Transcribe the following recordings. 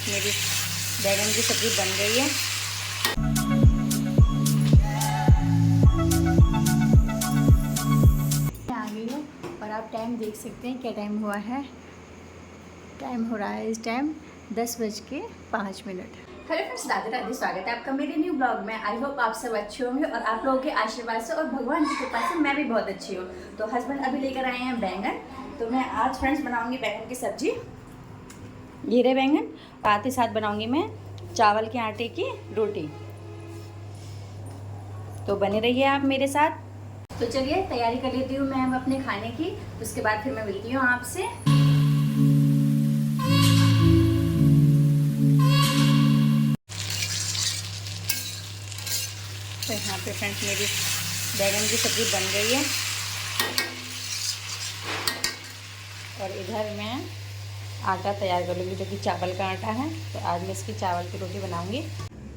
Friends, मेरी बैंगन की सब्ज़ी बन गई है। आ गई हूँ और आप टाइम देख सकते हैं क्या टाइम हुआ है। टाइम हो रहा है इस time 10:05। Hello friends, Radhe Radhe, स्वागत है आपका मेरे न्यू ब्लॉग में। आई होप आप सब अच्छे होंगे और आप लोगों के आशीर्वाद से और भगवान की कृपा से मैं भी बहुत अच्छी हूँ। तो हस्बैंड अभी लेकर आए हैं बैंगन, तो मैं आज फ्रेंड्स बनाऊंगी बैंगन की सब्जी। ये रहे बैंगन, साथ ही साथ बनाऊंगी मैं चावल के आटे की रोटी। तो बने रहिए आप मेरे साथ। तो चलिए तैयारी कर लेती हूँ मैं अपने खाने की, उसके बाद फिर मैं मिलती हूँ आपसे। तो यहाँ पे फ्रेंड्स मेरी बैंगन की सब्ज़ी बन गई है और इधर मैं आटा तैयार कर लूँगी, जो कि चावल का आटा है। तो आज मैं इसकी चावल की रोटी बनाऊँगी।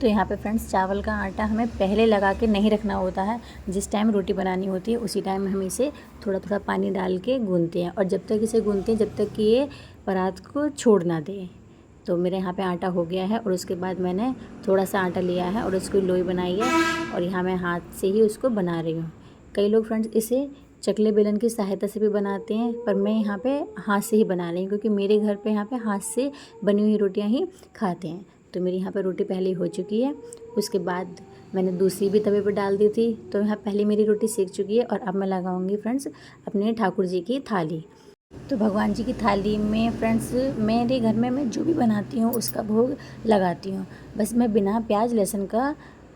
तो यहाँ पे फ्रेंड्स चावल का आटा हमें पहले लगा के नहीं रखना होता है। जिस टाइम रोटी बनानी होती है उसी टाइम हम इसे थोड़ा थोड़ा पानी डाल के गूँथते हैं, और जब तक इसे गूँथते हैं जब तक कि ये परात को छोड़ ना दे। तो मेरे यहाँ पे आटा हो गया है और उसके बाद मैंने थोड़ा सा आटा लिया है और उसकी लोई बनाई है और यहाँ मैं हाथ से ही उसको बना रही हूँ। कई लोग फ्रेंड्स इसे चकले बेलन की सहायता से भी बनाते हैं, पर मैं यहाँ पे हाथ से ही बना रही हूँ, क्योंकि मेरे घर पे यहाँ पे हाथ से बनी हुई रोटियाँ ही खाते हैं। तो मेरी यहाँ पे रोटी पहले ही हो चुकी है। उसके बाद मैंने दूसरी भी तवे पे डाल दी थी, तो यहाँ पहले मेरी रोटी सेक चुकी है। और अब मैं लगाऊंगी फ्रेंड्स अपने ठाकुर जी की थाली। तो भगवान जी की थाली में फ्रेंड्स मेरे घर में मैं जो भी बनाती हूँ उसका भोग लगाती हूँ। बस मैं बिना प्याज लहसुन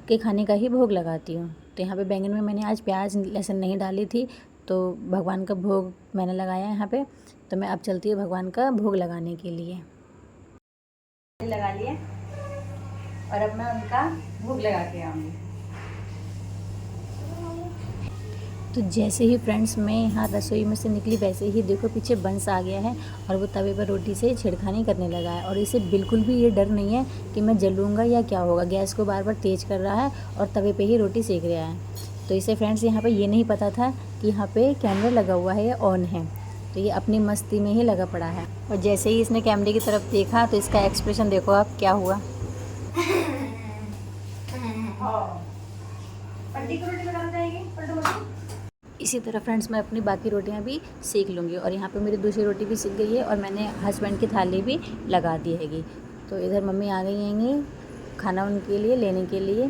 के खाने का ही भोग लगाती हूँ। तो यहाँ पे बैंगन में मैंने आज प्याज लहसुन नहीं डाली थी, तो भगवान का भोग मैंने लगाया यहाँ पे। तो मैं अब चलती हूँ भगवान का भोग लगाने के लिए। लगा लिए और अब मैं उनका भोग लगा के आऊँगी। तो जैसे ही फ्रेंड्स मैं यहाँ रसोई में से निकली, वैसे ही देखो पीछे बंस आ गया है और वो तवे पर रोटी से छेड़खानी करने लगा है। और इसे बिल्कुल भी ये डर नहीं है कि मैं जलूँगा या क्या होगा। गैस को बार बार तेज़ कर रहा है और तवे पे ही रोटी सेक रहा है। तो इसे फ्रेंड्स यहाँ पे ये नहीं पता था कि यहाँ पे कैमरा लगा हुआ है या ऑन है। तो ये अपनी मस्ती में ही लगा पड़ा है। और जैसे ही इसने कैमरे की तरफ देखा तो इसका एक्सप्रेशन देखो आप क्या हुआ। इसी तरह फ्रेंड्स मैं अपनी बाकी रोटियां भी सेक लूँगी। और यहाँ पे मेरी दूसरी रोटी भी सीख गई है और मैंने हस्बैंड की थाली भी लगा दी हैगी। तो इधर मम्मी आ गई हैंगी खाना उनके लिए लेने के लिए।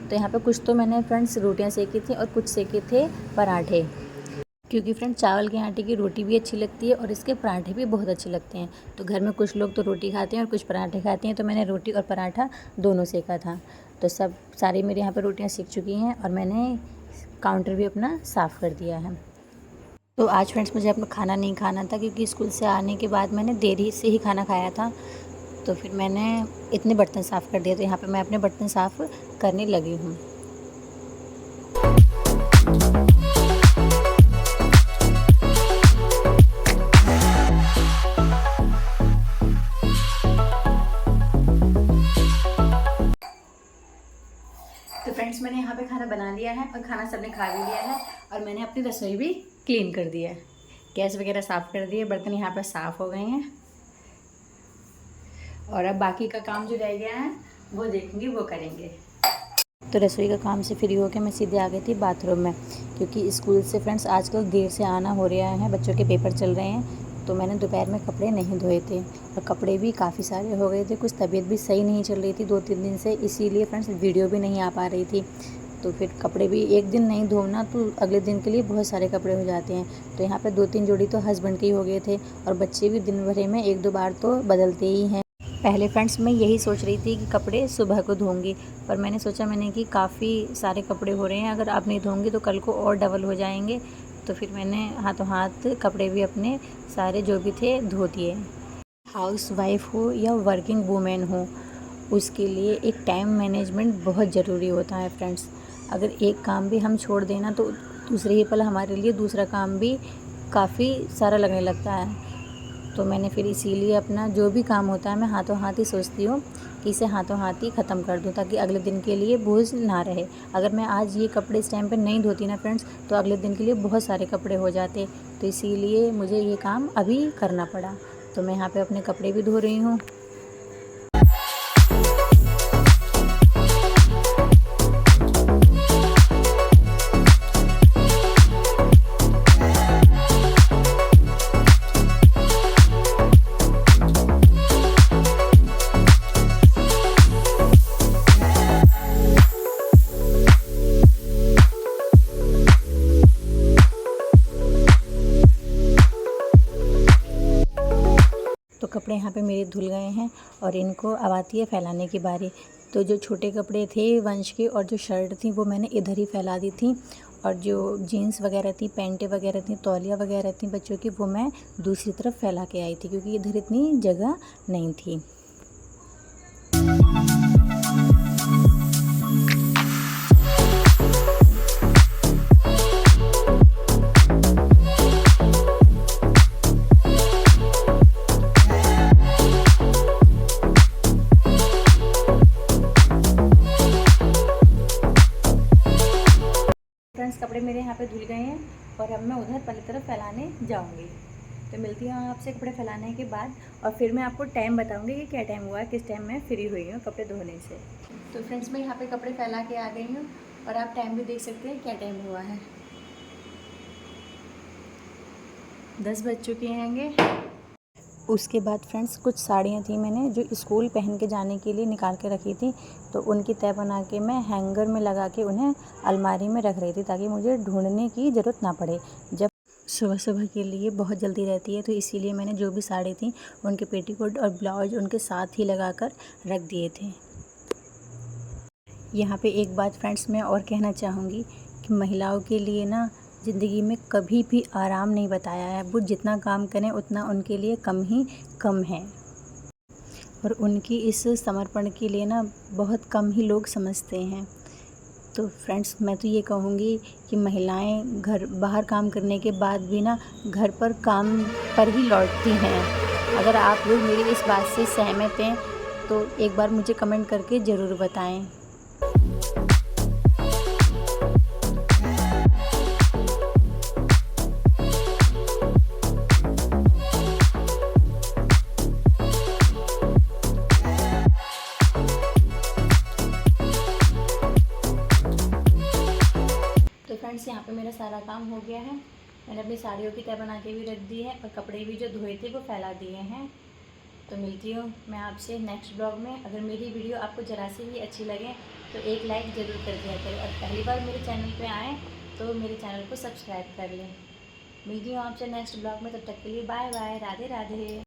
तो यहाँ पे कुछ तो मैंने फ्रेंड्स रोटियां सेकी थी और कुछ सेके थे पराठे, क्योंकि फ्रेंड्स चावल के आटे की रोटी भी अच्छी लगती है और इसके पराठे भी बहुत अच्छे लगते हैं। तो घर में कुछ लोग तो रोटी खाते हैं और कुछ पराठे खाते हैं, तो मैंने रोटी और पराठा दोनों सेका था। तो सारी मेरे यहाँ पर रोटियाँ सीख चुकी हैं और मैंने काउंटर भी अपना साफ़ कर दिया है। तो आज फ्रेंड्स मुझे अपना खाना नहीं खाना था, क्योंकि स्कूल से आने के बाद मैंने देरी से ही खाना खाया था। तो फिर मैंने इतने बर्तन साफ़ कर दिए। तो यहाँ पे मैं अपने बर्तन साफ़ करने लगी हूँ। तो फ्रेंड्स मैंने यहाँ पे खाना बना लिया है और खाना सबने खा भी लिया है और मैंने अपनी रसोई भी क्लीन कर दी है। गैस वगैरह साफ़ कर दिए, बर्तन यहाँ पे साफ़ हो गए हैं। और अब बाकी का काम जो रह गया है वो देखेंगे, वो करेंगे। तो रसोई का काम से फ्री होकर मैं सीधे आ गई थी बाथरूम में, क्योंकि स्कूल से फ्रेंड्स आजकल देर से आना हो रहा है, बच्चों के पेपर चल रहे हैं। तो मैंने दोपहर में कपड़े नहीं धोए थे और कपड़े भी काफ़ी सारे हो गए थे। कुछ तबीयत भी सही नहीं चल रही थी 2-3 दिन से, इसीलिए फ्रेंड्स वीडियो भी नहीं आ पा रही थी। तो फिर कपड़े भी एक दिन नहीं धोना तो अगले दिन के लिए बहुत सारे कपड़े हो जाते हैं। तो यहाँ पे 2-3 जोड़ी तो हस्बैंड के ही हो गए थे और बच्चे भी दिन भर में 1-2 बार तो बदलते ही हैं। पहले फ्रेंड्स मैं यही सोच रही थी कि कपड़े सुबह को धोऊंगी, पर मैंने सोचा कि काफ़ी सारे कपड़े हो रहे हैं, अगर आप नहीं धोंगी तो कल को और डबल हो जाएंगे। तो फिर मैंने हाथों हाथ कपड़े भी अपने सारे जो भी थे धो दिए। हाउस वाइफ हो या वर्किंग वूमेन हो, उसके लिए एक टाइम मैनेजमेंट बहुत ज़रूरी होता है फ्रेंड्स। अगर एक काम भी हम छोड़ देना तो दूसरे ही पल हमारे लिए दूसरा काम भी काफ़ी सारा लगने लगता है। तो मैंने फिर इसीलिए अपना जो भी काम होता है मैं हाथों हाथ ही सोचती हूँ कि इसे हाथों हाथ ही ख़त्म कर दूँ, ताकि अगले दिन के लिए बोझ ना रहे। अगर मैं आज ये कपड़े इस टाइम पे नहीं धोती ना फ्रेंड्स, तो अगले दिन के लिए बहुत सारे कपड़े हो जाते। तो इसीलिए मुझे ये काम अभी करना पड़ा। तो मैं यहाँ पे अपने कपड़े भी धो रही हूँ। कपड़े यहाँ पे मेरे धुल गए हैं और इनको अब आती है फैलाने की बारी। तो जो छोटे कपड़े थे वंश के और जो शर्ट थी वो मैंने इधर ही फैला दी थी, और जो जीन्स वगैरह थी, पैंटें वगैरह थी, तौलिया वगैरह थी बच्चों की, वो मैं दूसरी तरफ फैला के आई थी क्योंकि इधर इतनी जगह नहीं थी। फ्रेंड्स कपड़े मेरे यहाँ पे धुल गए हैं और अब मैं उधर पहली तरफ फैलाने जाऊँगी। तो मिलती हूँ आपसे कपड़े फैलाने के बाद, और फिर मैं आपको टाइम बताऊँगी कि क्या टाइम हुआ है, किस टाइम मैं फ्री हुई हूँ कपड़े धोने से। तो फ्रेंड्स मैं यहाँ पे कपड़े फैला के आ गई हूँ और आप टाइम भी देख सकते हैं क्या टाइम हुआ है। 10 बज चुके हैंगे। उसके बाद फ्रेंड्स कुछ साड़ियाँ थी मैंने जो स्कूल पहन के जाने के लिए निकाल के रखी थी, तो उनकी तह बना के मैं हैंगर में लगा के उन्हें अलमारी में रख रही थी ताकि मुझे ढूंढने की ज़रूरत ना पड़े। जब सुबह सुबह के लिए बहुत जल्दी रहती है तो इसीलिए मैंने जो भी साड़ी थी उनके पेटीकोट और ब्लाउज उनके साथ ही लगा कर रख दिए थे। यहाँ पे एक बात फ्रेंड्स मैं और कहना चाहूँगी कि महिलाओं के लिए ना ज़िंदगी में कभी भी आराम नहीं बताया है। वो जितना काम करें उतना उनके लिए कम है, और उनकी इस समर्पण के लिए ना बहुत कम ही लोग समझते हैं। तो फ्रेंड्स मैं तो ये कहूँगी कि महिलाएं घर बाहर काम करने के बाद भी ना घर पर काम पर ही लौटती हैं। अगर आप लोग मेरी इस बात से सहमत हैं तो एक बार मुझे कमेंट करके ज़रूर बताएं। तो फ्रेंड्स यहाँ पे मेरा सारा काम हो गया है। मैंने अपनी साड़ियों की तह बना के भी रख दी है और कपड़े भी जो धोए थे वो फैला दिए हैं। तो मिलती हूँ मैं आपसे नेक्स्ट ब्लॉग में। अगर मेरी वीडियो आपको ज़रा से भी अच्छी लगे तो एक लाइक ज़रूर कर दिया करें, और पहली बार मेरे चैनल पे आएँ तो मेरे चैनल को सब्सक्राइब कर लें। मिलती हूँ आपसे नेक्स्ट ब्लॉग में, तब तक के लिए बाय बाय, राधे राधे।